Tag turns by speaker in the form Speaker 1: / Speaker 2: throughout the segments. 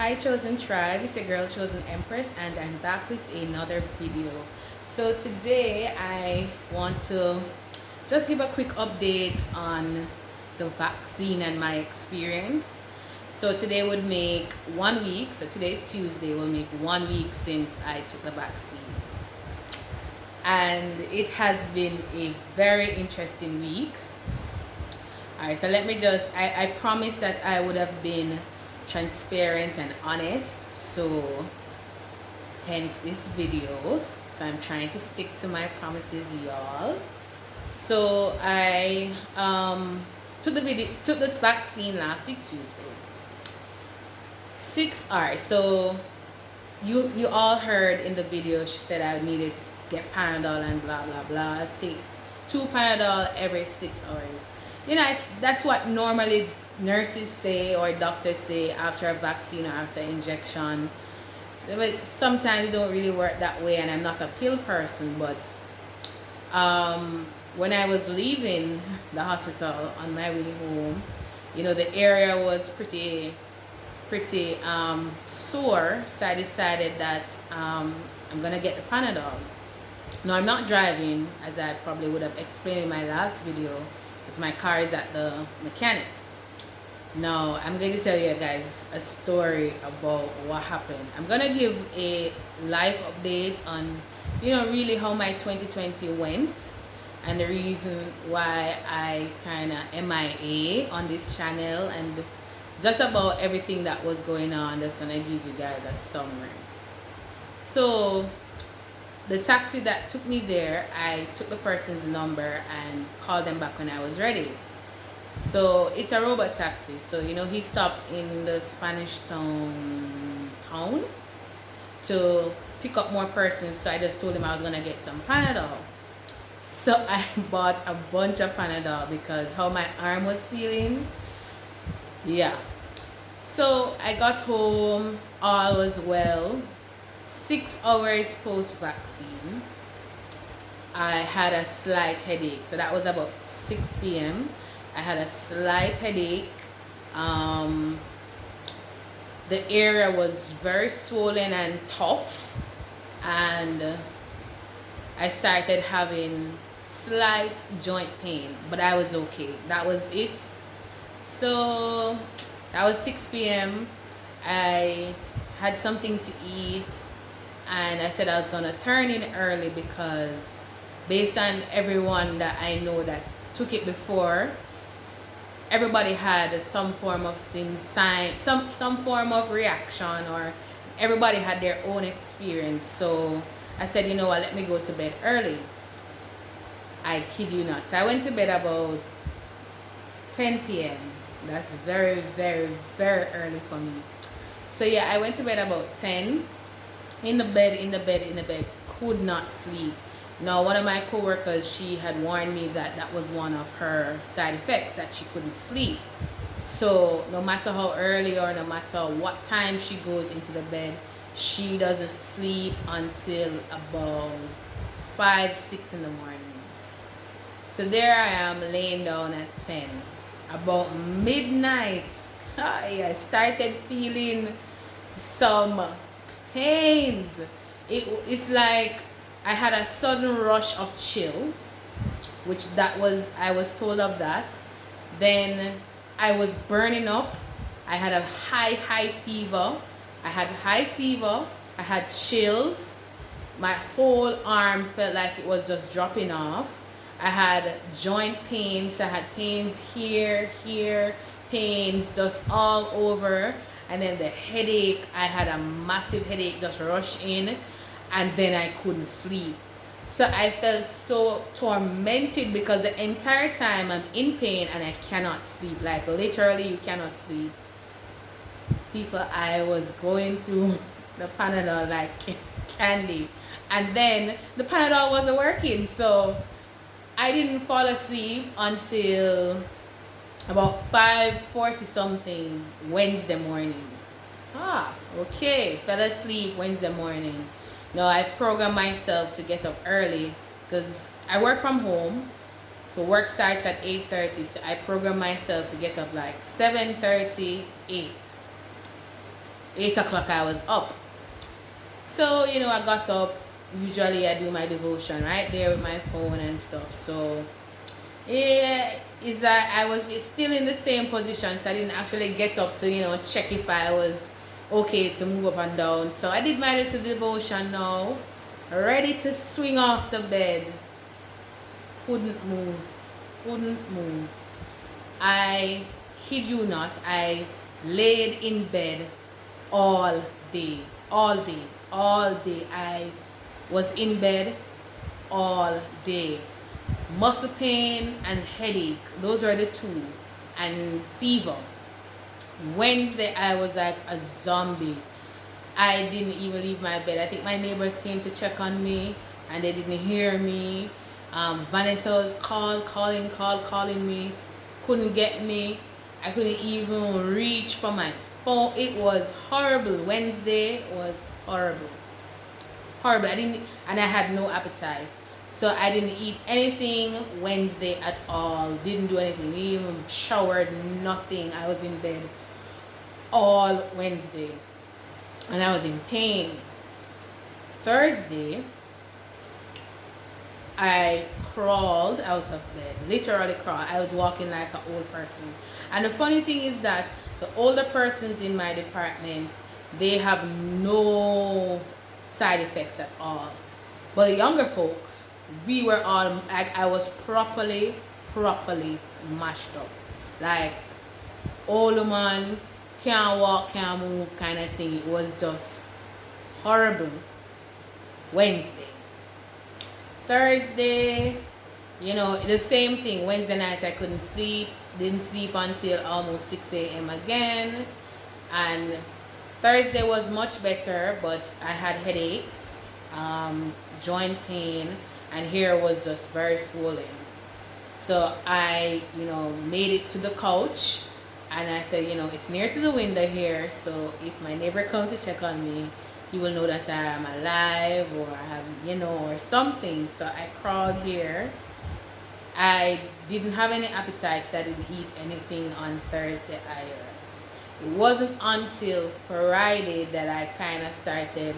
Speaker 1: Hi Chosen Tribe, it's your girl Chosen Empress and I'm back with another video. So today I want to just give a quick update on the vaccine and my experience. So today would make 1 week, so today Tuesday will make 1 week since I took the vaccine. And it has been a very interesting week. Alright, so let me just, I promised that I would have been transparent and honest, so hence this video. So I'm trying to stick to my promises, y'all. So I took the vaccine last week Tuesday. 6 hours. So you all heard in the video she said I needed to get Panadol and blah blah blah. I take 2 Panadol every 6 hours. You know, that's what normally nurses say or doctors say after a vaccine or after injection. But sometimes it don't really work that way, and I'm not a pill person, but when I was leaving the hospital on my way home, you know, the area was pretty sore, so I decided that I'm gonna get the Panadol. No, I'm not driving, as I probably would have explained in my last video, because my car is at the mechanic. Now, I'm going to tell you guys a story about what happened. I'm going to give a live update on, you know, really how my 2020 went and the reason why I kind of MIA on this channel and just about everything that was going on. That's going to give you guys a summary. So, the taxi that took me there, I took the person's number and called them back when I was ready. So it's a robot taxi. So you know, he stopped in the Spanish town to pick up more persons. So I just told him I was gonna get some Panadol. So I bought a bunch of Panadol because how my arm was feeling. Yeah. So I got home, all was well. 6 hours post-vaccine, I had a slight headache. So that was about 6 p.m. I had a slight headache. The area was very swollen and tough, and I started having slight joint pain, but I was okay. That was it. So that was 6 p.m. I had something to eat, and I said I was gonna turn in early because based on everyone that I know that took it before, everybody had some form of sign, some form of reaction, or everybody had their own experience. So I said, you know what, let me go to bed early. I kid you not. So I went to bed about 10 p.m. That's very, very, very early for me. So yeah, I went to bed about 10. In the bed, could not sleep. Now, one of my coworkers, she had warned me that that was one of her side effects, that she couldn't sleep. So no matter how early or no matter what time she goes into the bed, she doesn't sleep until about 5, 6 in the morning. So there I am laying down at 10. About midnight, I started feeling some pains. It's like I had a sudden rush of chills, which I was told of that. Then I was burning up. I had a high fever. I had chills. My whole arm felt like it was just dropping off. I had joint pains. I had pains here, pains just all over. And then the headache, I had a massive headache just rush in, and then I couldn't sleep. So I felt so tormented because the entire time I'm in pain and I cannot sleep. Like literally you cannot sleep. People, I was going through the Panadol like candy. And then the Panadol wasn't working. So I didn't fall asleep until about 5:40 something Wednesday morning. Okay, fell asleep Wednesday morning. Now I programmed myself to get up early because I work from home, so work starts at 8:30. So I programmed myself to get up like 7:30, 8. 8 o'clock I was up. So, you know, I got up. Usually I do my devotion right there with my phone and stuff. So, yeah, is that I was still in the same position. So I didn't actually get up to, you know, check if I was okay to move up and down. So I did my little devotion now. Ready to swing off the bed. Couldn't move. Couldn't move. I kid you not, I laid in bed all day. All day. All day. I was in bed all day. Muscle pain and headache. Those are the two. And fever. Wednesday, I was like a zombie. I didn't even leave my bed. I think my neighbors came to check on me and they didn't hear me. Vanessa was calling me. Couldn't get me. I couldn't even reach for my phone. It was horrible. Wednesday was horrible. Horrible. And I had no appetite. So I didn't eat anything Wednesday at all. Didn't do anything. Didn't even showered, nothing. I was in bed all Wednesday. And I was in pain. Thursday, I crawled out of bed. Literally crawled. I was walking like an old person. And the funny thing is that the older persons in my department, they have no side effects at all. But the younger folks, we were all, like, I was properly mashed up. Like, old man, can't walk, can't move kind of thing. It was just horrible. Wednesday. Thursday, you know, the same thing. Wednesday night I couldn't sleep. Didn't sleep until almost 6 a.m. again. And Thursday was much better, but I had headaches, joint pain, and hair was just very swollen. So I, you know, made it to the couch. And I said, you know, it's near to the window here, so if my neighbor comes to check on me, he will know that I am alive, or I have, you know, or something. So I crawled here. I didn't have any appetite, so I didn't eat anything on Thursday either. It wasn't until Friday that I kind of started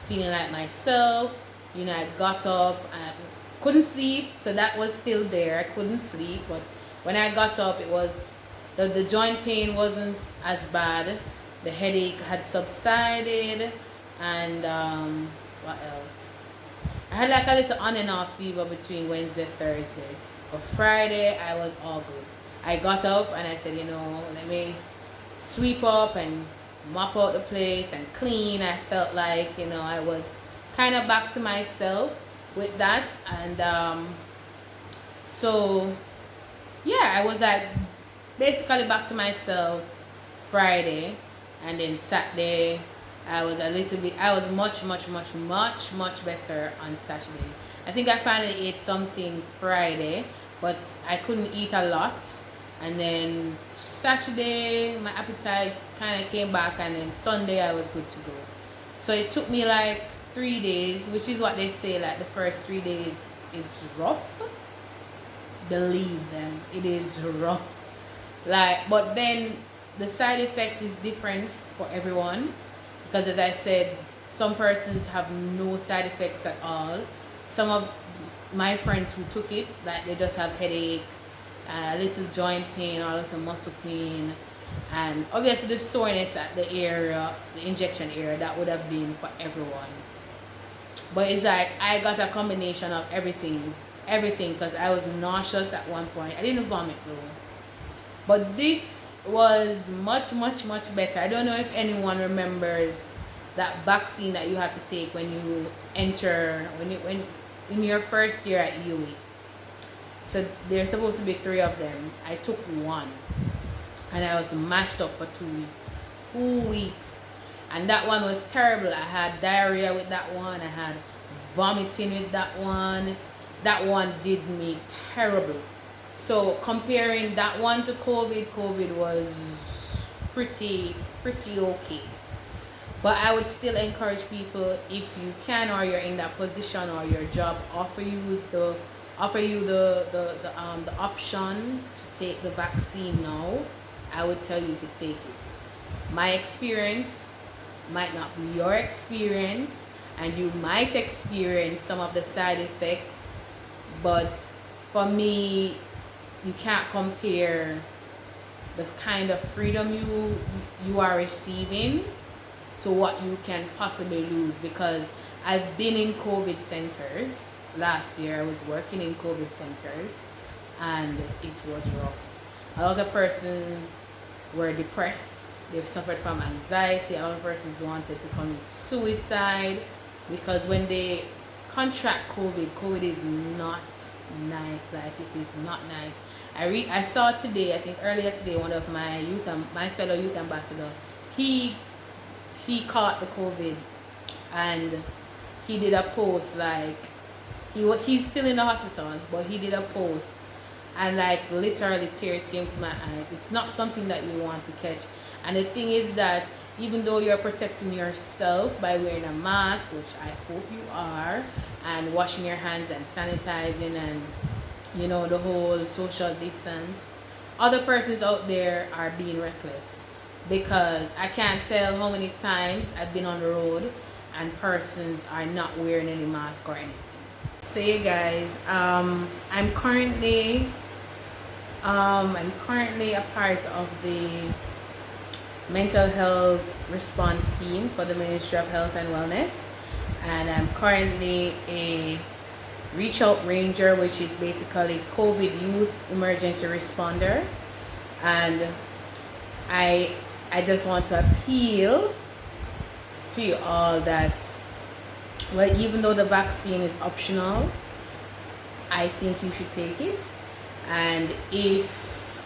Speaker 1: feeling like myself. You know, I got up and couldn't sleep, so that was still there. I couldn't sleep, but when I got up, it was the joint pain wasn't as bad. The headache had subsided, and what else? I had like a little on and off fever between Wednesday and Thursday, but Friday I was all good. I got up and I said, you know, let me sweep up and mop out the place and clean. I felt like, you know, I was kind of back to myself with that, and so yeah, I was like basically back to myself Friday. And then Saturday I was much better on Saturday. I think I finally ate something Friday, but I couldn't eat a lot. And then Saturday my appetite kind of came back, and then Sunday I was good to go. So it took me like 3 days, which is what they say, like the first 3 days is rough. Believe them, it is rough. Like, but then the side effect is different for everyone, because as I said, some persons have no side effects at all. Some of my friends who took it, like, they just have headache, a little joint pain, or a little muscle pain, and obviously the soreness at the area, the injection area, that would have been for everyone. But it's like I got a combination of everything, because I was nauseous at one point. I didn't vomit though, but this was much better. I don't know if anyone remembers that vaccine that you have to take when you enter, when in your first year at UE. So there's supposed to be 3 of them. I took 1, and I was mashed up for 2 weeks. 2 weeks. And that one was terrible. I had diarrhea with that one. I had vomiting with that one. That one did me terrible. So comparing that one to COVID was pretty okay. But I would still encourage people, if you can, or you're in that position, or your job offer you the option to take the vaccine now, I would tell you to take it. My experience, might not be your experience, and you might experience some of the side effects. But for me, you can't compare the kind of freedom you are receiving to what you can possibly lose, because I've been in COVID centers. Last year I was working in COVID centers and it was rough. A lot of persons were depressed, they've suffered from anxiety, a lot of persons wanted to commit suicide, because when they contract COVID is not nice. Like, it is not nice. I saw today, I think earlier today, one of my my fellow youth ambassador, he caught the COVID, and he did a post, like, he's still in the hospital, but he did a post, and like literally tears came to my eyes. It's not something that you want to catch. And the thing is that even though you're protecting yourself by wearing a mask, which I hope you are, and washing your hands and sanitizing, and you know, the whole social distance, other persons out there are being reckless, because I can't tell how many times I've been on the road and persons are not wearing any mask or anything. So yeah guys, I'm currently a part of the mental health response team for the Ministry of Health and Wellness, and I'm currently a Reach Out Ranger, which is basically COVID youth emergency responder. And I just want to appeal to you all that, well, even though the vaccine is optional, I think you should take it. And if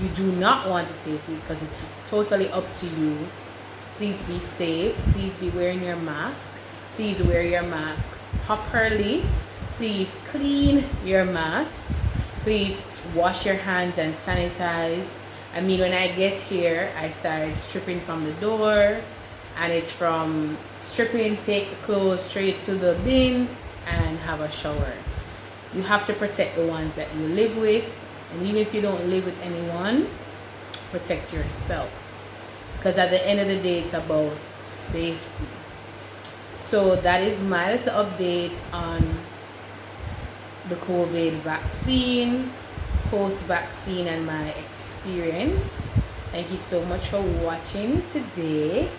Speaker 1: you do not want to take it, because it's totally up to you, please be safe. Please be wearing your mask. Please wear your masks properly. Please clean your masks. Please wash your hands and sanitize. I mean, when I get here, I start stripping from the door, and it's from stripping, take the clothes straight to the bin and have a shower. You have to protect the ones that you live with, and even if you don't live with anyone, protect yourself, because at the end of the day, it's about safety. So that is my little update on the COVID vaccine, post-vaccine, and my experience. Thank you so much for watching today.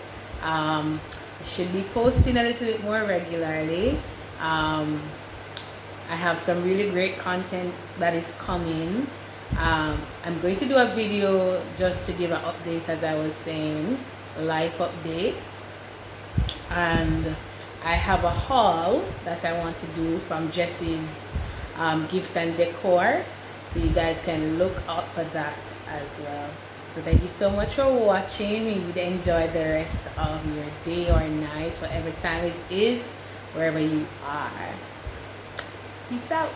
Speaker 1: I should be posting a little bit more regularly. I have some really great content that is coming. I'm going to do a video just to give an update, as I was saying, life updates. And I have a haul that I want to do from Jesse's Gift and Decor, so you guys can look out for that as well. So thank you so much for watching. You enjoy the rest of your day or night, whatever time it is, wherever you are. Peace out.